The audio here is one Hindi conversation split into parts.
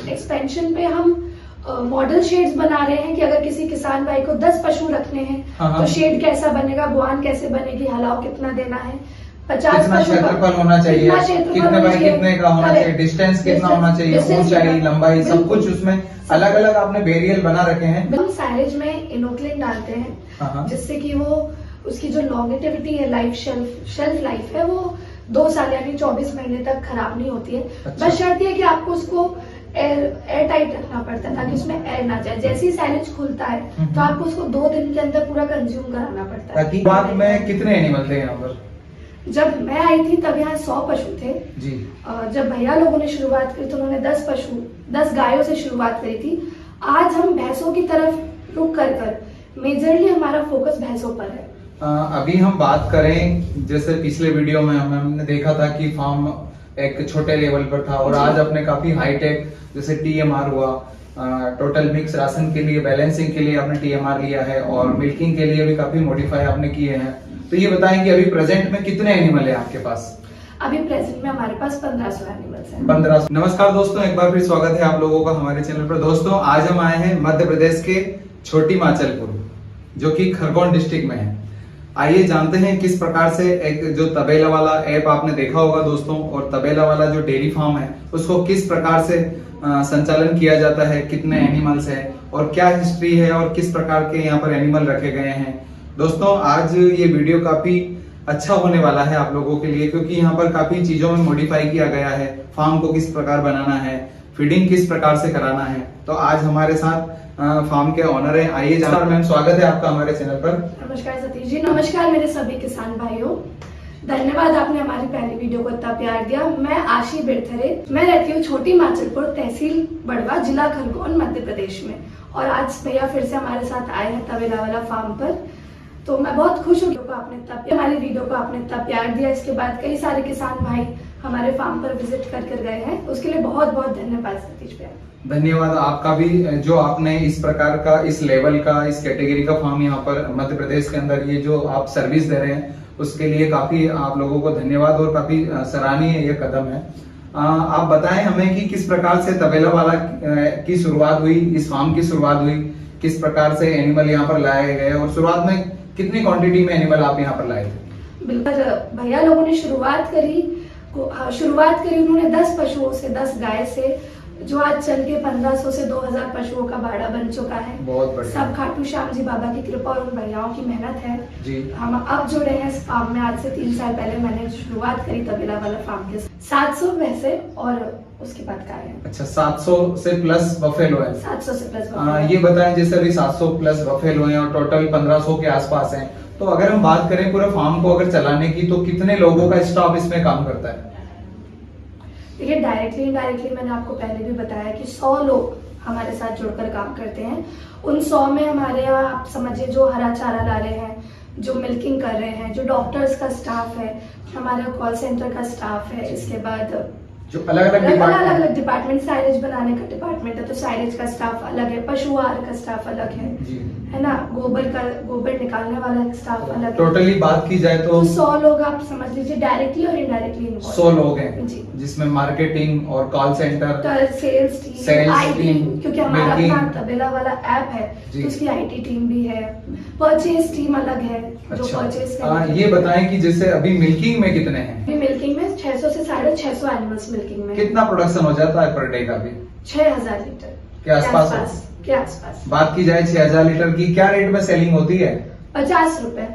एक्सपेंशन पे हम मॉडल शेड्स बना रहे हैं कि अगर किसी किसान भाई को 10 पशु रखने हैं तो शेड कैसा बनेगा, बुआन कैसे बनेगी, हलाव कितना देना है, 50 कितना क्षेत्रफल होना चाहिए, कितने बाय कितने का होना चाहिए, डिस्टेंस कितना होना चाहिए, ऊंचाई लंबाई सब कुछ उसमें अलग अलग आपने वेरिएबल बना रखे हैं। हम साइलेज में इनोक्लिन डालते हैं जिससे कि वो उसकी जो लॉन्गेटिविटी है, लाइफ शेल्फ लाइफ है, वो 2 साल यानी 24 महीने तक खराब नहीं होती है। अच्छा। बस शर्त है कि आपको उसको एयर टाइट रखना पड़ता है ताकि उसमें एयर ना जाए। जैसे ही साइलेज खुलता है तो आपको उसको 2 दिन के अंदर पूरा कंज्यूम कराना पड़ता है। बाद में कितने एनिमल थे यहाँ पर? जब मैं आई थी तब यहाँ 100 पशु थे जी। जब भैया लोगों ने शुरुआत की तो उन्होंने 10 गायों से शुरुआत करी थी। आज हम भैंसों की तरफ रुक कर मेजरली हमारा फोकस भैंसों पर है। अभी हम बात करें, जैसे पिछले वीडियो में हमने देखा था कि फार्म एक छोटे लेवल पर था और आज अपने काफी हाईटेक, जैसे TMR हुआ, टोटल मिक्स राशन के लिए बैलेंसिंग के लिए आपने TMR लिया है और मिल्किंग के लिए भी काफी मॉडिफाई आपने किए हैं। तो ये बताएं कि अभी प्रेजेंट में कितने एनिमल है आपके पास? अभी प्रेजेंट में हमारे पास 1500 एनिमल्स हैं। 1500। नमस्कार दोस्तों, एक बार फिर स्वागत है आप लोगों का हमारे चैनल पर। दोस्तों आज हम आए हैं मध्य प्रदेश के छोटी माचलपुर, जो कि खरगोन डिस्ट्रिक्ट में है। आइए जानते हैं किस प्रकार से एक जो तबेला वाला ऐप आपने देखा होगा दोस्तों, और तबेला वाला जो डेयरी फार्म है उसको किस प्रकार से संचालन किया जाता है, कितने एनिमल्स है और क्या हिस्ट्री है और किस प्रकार के यहाँ पर एनिमल रखे गए हैं। दोस्तों आज ये वीडियो काफी अच्छा होने वाला है आप लोगों के लिए, क्योंकि यहाँ पर काफी चीजों में मॉडिफाई किया गया है। फार्म को किस प्रकार बनाना है, फीडिंग किस प्रकार से कराना है। तो आज हमारे साथ फार्म के ऑनर है। आइए जानते, मैम स्वागत है आपका हमारे चैनल पर। नमस्कार सतीश जी। नमस्कार मेरे सभी किसान भाइयों, धन्यवाद आपने हमारी पहली वीडियो को इतना प्यार दिया। मैं आशी बिरथरे, मैं रहती हूँ छोटी माचलपुर, तहसील बड़वा, जिला खरगोन, मध्य प्रदेश में। और आज भैया फिर से हमारे साथ आए हैं तबेला वाला फार्म पर, तो मैं बहुत खुश हूँ कि हमारी वीडियो को आपने इतना प्यार दिया। इसके बाद कई सारे किसान भाई हमारे फार्म पर विजिट कर गए हैं, उसके लिए बहुत बहुत धन्यवाद सतीश भैया। धन्यवाद आपका भी, जो आपने इस प्रकार का, इस लेवल का, इस कैटेगरी का फार्म यहाँ पर मध्य प्रदेश के अंदर ये जो आप सर्विस दे रहे हैं उसके लिए काफी आप लोगों को धन्यवाद और काफी सराहनीय ये कदम है। आप बताएं हमें कि किस प्रकार से तबेला वाला की शुरुआत हुई, इस फार्म की शुरुआत हुई, किस प्रकार से एनिमल यहाँ पर लाए गए और शुरुआत में कितनी क्वांटिटी में एनिमल आप यहाँ पर लाए थे? बिल्कुल, भैया लोगों ने शुरुआत करी उन्होंने 10 पशुओं से, 10 गाय से, जो आज चल के 1500 से 2000 पशुओं का बाड़ा बन चुका है। बहुत बढ़िया। सब खाटू श्याम जी बाबा की कृपा और उन भैयाओं की मेहनत है जी। हम अब जुड़े हैं इस फार्म में। आज से 3 साल पहले मैंने शुरुआत करी तबेला वाला फार्म के। 700 भैंसे और उसके बाद गाय है। अच्छा, 700 से प्लस बफेलो है। 700 से प्लस ये बताएं, जैसे अभी 700 प्लस बफेलो है और टोटल 1500 के आसपास है, तो अगर हम बात करें पूरे फार्म को अगर चलाने की, तो कितने लोगों का स्टाफ इसमें काम करता है? देखिए, डायरेक्टली इनडायरेक्टली मैंने आपको पहले भी बताया कि 100 लोग हमारे साथ जुड़कर काम करते हैं। उन 100 में हमारे यहाँ आप समझिए जो हरा चारा ला रहे हैं, जो मिल्किंग कर रहे हैं, जो डॉक्टर्स का स्टाफ है, हमारे कॉल सेंटर का स्टाफ है, इसके बाद जो अलग अलग डिपार्टमेंट, साइलेज बनाने का डिपार्टमेंट है तो साइलेज का स्टाफ अलग है, पशु आहार का स्टाफ अलग है ना, गोबर निकालने वाला स्टाफ अलग है। टोटली बात की जाए तो 100 लोग आप समझ लीजिए डायरेक्टली और इनडायरेक्टली 100 लोग हैं जी, जिसमें मार्केटिंग और कॉल सेंटर, सेल्स टीम, क्योंकि हमारा अपना तबेला वाला ऐप है तो उसकी IT टीम भी है, परचेज टीम अलग है जो परचेज। ये बताएं कि जैसे अभी मिल्किंग में कितने हैं? मिल्किंग में 600 से 650 एनिमल्स मिल्किंग में। कितना प्रोडक्शन हो जाता है पर डे का? भी 6000 लीटर के आसपास बात की जाए 6000 लीटर की, क्या रेट में सेलिंग होती है? 50 रुपए।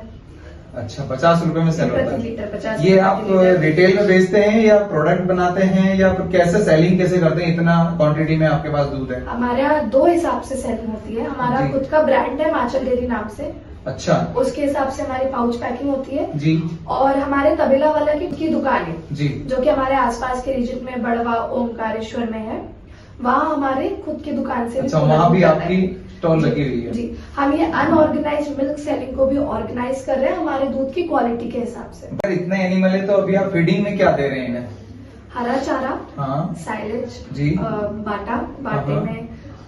अच्छा, 50 रुपए में सेल होता है। ये आप रिटेल में बेचते हैं या प्रोडक्ट बनाते हैं या फिर कैसे सेलिंग कैसे करते हैं? इतना क्वांटिटी में आपके पास दूध है? हमारे यहाँ 2 हिसाब से सेलिंग होती है। हमारा खुद का ब्रांड है माचल डेयरी नाम से। अच्छा, उसके हिसाब से हमारी पाउच पैकिंग होती है जी। और हमारे तबेला वाला की दुकान है जी, जो कि हमारे आसपास के रीजन में बड़वा, ओमकारेश्वर में है, वहाँ हमारे खुद की दुकान से। अच्छा, वहाँ भी आपकी स्टॉल लगी हुई है? जी। हम ये अनऑर्गेनाइज्ड मिल्क सेलिंग को भी ऑर्गेनाइज कर रहे हैं हमारे दूध की क्वालिटी के हिसाब से। अगर इतने एनिमल है तो अभी आप फीडिंग में क्या दे रहे हैं इन्हें? हरा चारा, साइलेज जी, बाटे में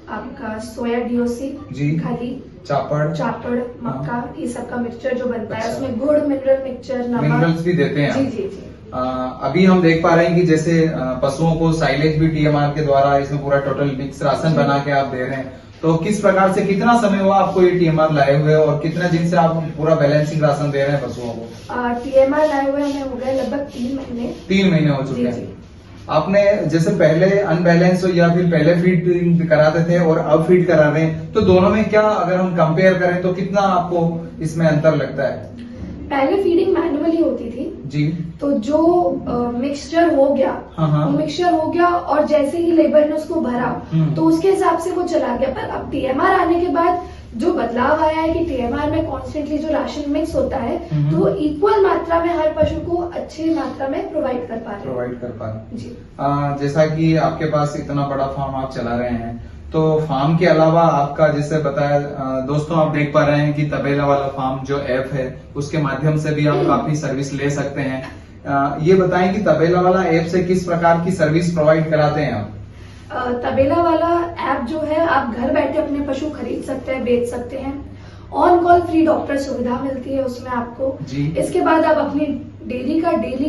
आपका सोया DOC जी, खली, चापड़, मक्का, ये सब का मिक्सचर जो बनता है। उसमें गुड़, मिनरल मिक्सचर, नमक, मिनरल्स भी देते हैं जी। अभी हम देख पा रहे हैं कि जैसे पशुओं को साइलेज भी टीएमआर के द्वारा इसमें पूरा टोटल मिक्स राशन बना के आप दे रहे हैं, तो किस प्रकार से कितना समय हुआ आपको ये टीएमआर लाए हुए और कितना दिन से आप पूरा बैलेंसिंग राशन दे रहे हैं पशुओं को? टीएमआर लाए हुए हमें हो गए लगभग 3 महीने। 3 महीने हो चुके जी, हैं। जी। आपने जैसे पहले अनबैलेंस या फिर पहले फीड कराते थे और अब फीड करा रहे हैं, तो दोनों में क्या अगर हम कंपेयर करें तो कितना आपको इसमें अंतर लगता है? पहले फीडिंग मैनुअली होती थी जी। तो जो मिक्सचर हो गया, हाँ। वो मिक्सचर हो गया और जैसे ही लेबर ने उसको भरा तो उसके हिसाब से वो चला गया। पर अब टीएमआर आने के बाद जो बदलाव आया है कि टीएमआर में कॉन्स्टेंटली जो राशन मिक्स होता है तो वो इक्वल मात्रा में हर पशु को अच्छी मात्रा में प्रोवाइड कर पा रहे हैं। जी। जैसा कि आपके पास इतना बड़ा फार्म आप चला रहे हैं, तो फार्म के अलावा आपका जैसे बताया दोस्तों, आप देख पा रहे हैं कि तबेला वाला फार्म जो ऐप है उसके माध्यम से भी आप काफी सर्विस ले सकते हैं। ये बताएं कि तबेला वाला ऐप से किस प्रकार की सर्विस प्रोवाइड कराते हैं आप? तबेला वाला ऐप जो है आप घर बैठे अपने पशु खरीद सकते हैं, बेच सकते हैं। ऑन कॉल फ्री डॉक्टर सुविधा मिलती है उसमें आपको जी। इसके बाद आप अपनी डेली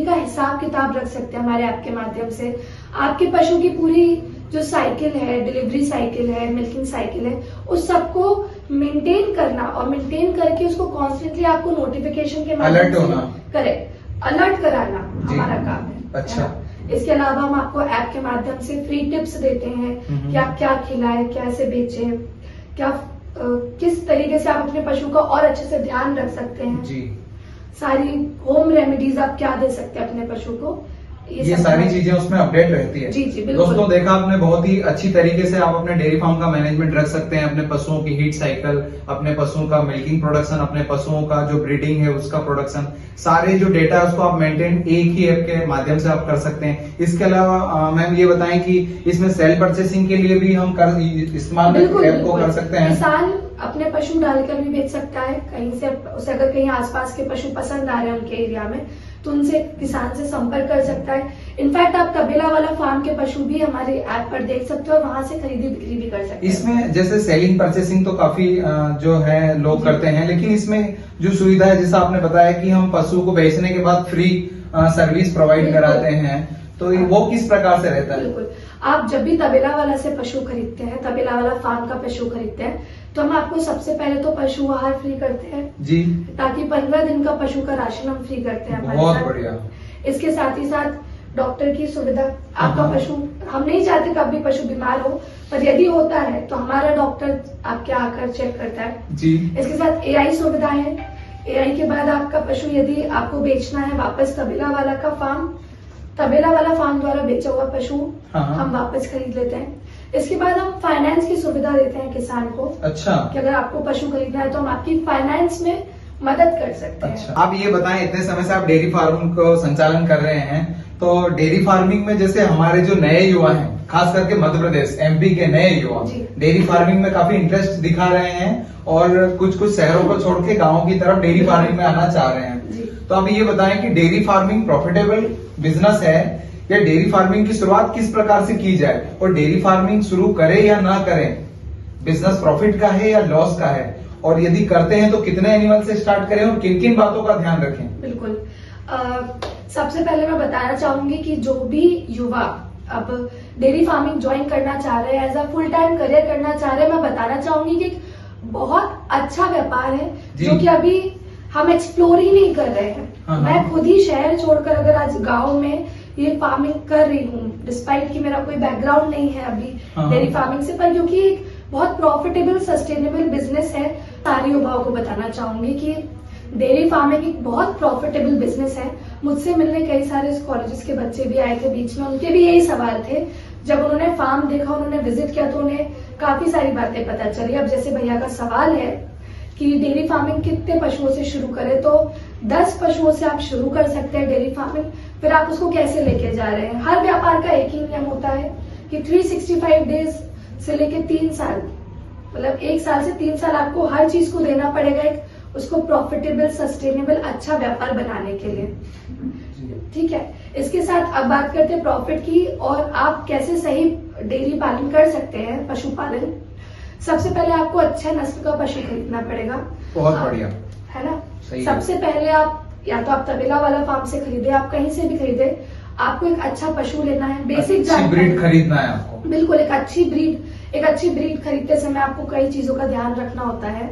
का हिसाब किताब रख सकते हैं हमारे ऐप के माध्यम से। आपके पशु की पूरी जो साइकिल है, डिलीवरी साइकिल है, मिल्किंग साइकिल है, उस सबको मेंटेन करना और मेंटेन करके उसको कॉन्स्टेंटली आपको नोटिफिकेशन के माध्यम से अलर्ट कराना हमारा काम है। अच्छा। इसके अलावा हम आपको ऐप के माध्यम से फ्री टिप्स देते हैं कि आप क्या खिलाएं, कैसे बेचें, क्या किस तरीके से आप अपने पशु का और अच्छे से ध्यान रख सकते हैं। जी। सारी होम रेमेडीज आप क्या दे सकते हैं अपने पशु को, ये सारी चीजें उसमें अपडेट रहती है। जी, बिल्कुल। दोस्तों देखा आपने, बहुत ही अच्छी तरीके से आप अपने डेयरी फार्म का मैनेजमेंट रख सकते हैं, अपने पशुओं की हीट साइकिल, अपने पशुओं का मिल्किंग प्रोडक्शन, अपने पशुओं का जो ब्रीडिंग है उसका प्रोडक्शन, सारे जो डेटा है उसको आप मेंटेन एक ही ऐप के माध्यम से आप कर सकते हैं। इसके अलावा मैम ये बताएं कि इसमें सेल परचेसिंग के लिए भी हम इस्तेमाल ऐप को कर सकते हैं। किसान अपने पशु डालकर भी बेच सकता है कहीं से, उसे अगर कहीं आसपास के पशु पसंद आ रहे हैं उनके एरिया में तो उनसे किसान से संपर्क कर सकता है। इनफैक्ट आप तबेला वाला फार्म के पशु भी हमारे ऐप पर देख सकते हो और वहां से खरीदी बिक्री भी कर सकते हैं। इसमें जैसे सेलिंग परचेसिंग तो काफी जो है लोग करते हैं, लेकिन इसमें जो सुविधा है जैसा आपने बताया कि हम पशु को बेचने के बाद फ्री सर्विस प्रोवाइड कराते हैं, तो वो किस प्रकार से रहता है? बिल्कुल, आप जब भी तबेला वाला से पशु खरीदते हैं, तबेला वाला फार्म का पशु खरीदते हैं, तो हम आपको सबसे पहले तो पशु आहार फ्री करते हैं जी, ताकि 15 दिन का पशु का राशन हम फ्री करते हैं। बहुत बढ़िया। इसके साथ ही साथ डॉक्टर की सुविधा, आपका पशु, हम नहीं चाहते कभी पशु बीमार हो, पर यदि होता है तो हमारा डॉक्टर आपके आकर चेक करता है जी। इसके साथ एआई सुविधा है। एआई के बाद आपका पशु यदि आपको बेचना है वापस तबेला वाला फार्म द्वारा बेचा हुआ पशु हम वापस खरीद लेते हैं। इसके बाद हम फाइनेंस की सुविधा देते हैं किसान को। अच्छा। कि अगर आपको पशु खरीदना है तो हम आपकी फाइनेंस में मदद कर सकते हैं। अच्छा। आप ये बताएं, इतने समय से आप डेयरी फार्म को संचालन कर रहे हैं, तो डेयरी फार्मिंग में जैसे हमारे जो नए युवा हैं, खास करके मध्य प्रदेश एमपी के नए युवा डेयरी फार्मिंग में काफी इंटरेस्ट दिखा रहे हैं और कुछ शहरों को छोड़ के गाँव की तरफ डेयरी फार्मिंग में आना चाह रहे हैं, तो आप ये बताएं कि डेयरी फार्मिंग प्रॉफिटेबल बिजनेस है या डेयरी फार्मिंग की शुरुआत किस प्रकार से की जाए, और डेयरी फार्मिंग शुरू करें या ना करें, बिजनेस प्रॉफिट का है या लॉस का है, और यदि करते हैं तो कितने एनिमल से स्टार्ट करें और किन किन बातों का ध्यान रखें? बिल्कुल, सबसे पहले मैं बताना चाहूंगी कि जो भी युवा अब डेयरी फार्मिंग ज्वाइन करना चाह रहे हैं, as a full time career करना चाह रहे हैं, मैं बताना चाहूंगी कि बहुत अच्छा व्यापार है जो कि अभी हम एक्सप्लोर ही नहीं कर रहे हैं। मैं खुद ही शहर छोड़कर अगर आज गांव में ये फार्मिंग कर रही हूँ, डिस्पाइट कि मेरा कोई बैकग्राउंड नहीं है अभी डेयरी फार्मिंग से, पर क्योंकि एक बहुत प्रॉफिटेबल सस्टेनेबल बिजनेस है। सारे युवाओं को बताना चाहूंगी कि डेयरी फार्मिंग एक बहुत प्रॉफिटेबल बिजनेस है। मुझसे मिलने कई सारे कॉलेजेस के बच्चे भी आए थे बीच में, उनके भी यही सवाल थे। जब उन्होंने फार्म देखा, उन्होंने विजिट किया तो उन्हें काफी सारी बातें पता चली। अब जैसे भैया का सवाल है कि डेयरी फार्मिंग कितने पशुओं से शुरू करें, तो 10 पशुओं से आप शुरू कर सकते हैं डेयरी फार्मिंग। फिर आप उसको कैसे लेके जा रहे हैं, हर व्यापार का एक ही नियम होता है कि 365 डेज से लेके 3 साल, मतलब 1 साल से 3 साल आपको हर चीज को देना पड़ेगा एक उसको प्रॉफिटेबल सस्टेनेबल अच्छा व्यापार बनाने के लिए। ठीक है, इसके साथ अब बात करते हैं प्रॉफिट की और आप कैसे सही डेयरी पालन कर सकते हैं, पशुपालन। सबसे पहले आपको अच्छा नस्ल का पशु खरीदना पड़ेगा। बहुत बढ़िया, है ना। सबसे पहले आप या तो आप तबेला वाला फार्म से खरीदे, आप कहीं से भी खरीदे, आपको एक अच्छा पशु लेना है, बेसिक अच्छी ब्रीड खरीदना है आपको। बिल्कुल, एक अच्छी ब्रीड खरीदते समय आपको कई चीजों का ध्यान रखना होता है।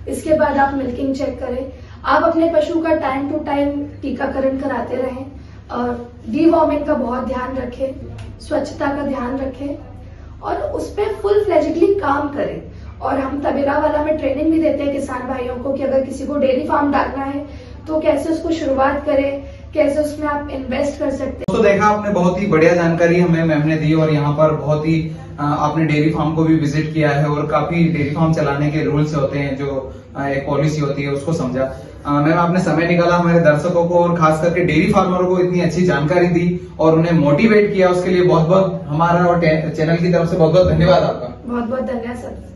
इसके बाद आप मिल्किंग चेक करें, आप अपने पशु का टाइम टू टाइम टीकाकरण कराते रहें और डीवॉर्मिंग का बहुत ध्यान रखें, स्वच्छता का ध्यान रखें और उस पर फुल फ्लेजिडली काम करें। और हम तबेला वाला में ट्रेनिंग भी देते हैं किसान भाइयों को कि अगर किसी को डेयरी फार्म डालना है तो कैसे उसको शुरुआत करें, कैसे उसमें आप इन्वेस्ट कर सकते हैं। तो देखा आपने, बहुत ही बढ़िया जानकारी हमें मैम ने दी और यहाँ पर बहुत ही आपने डेयरी फार्म को भी विजिट किया है और काफी डेयरी फार्म चलाने के रूल्स होते हैं, जो एक पॉलिसी होती है उसको समझा। मैम आपने समय निकाला हमारे दर्शकों को और खास करके डेयरी फार्मरों को इतनी अच्छी जानकारी दी और उन्हें मोटिवेट किया, उसके लिए बहुत बहुत हमारा और चैनल की तरफ से बहुत बहुत धन्यवाद आपका। बहुत बहुत धन्यवाद सर।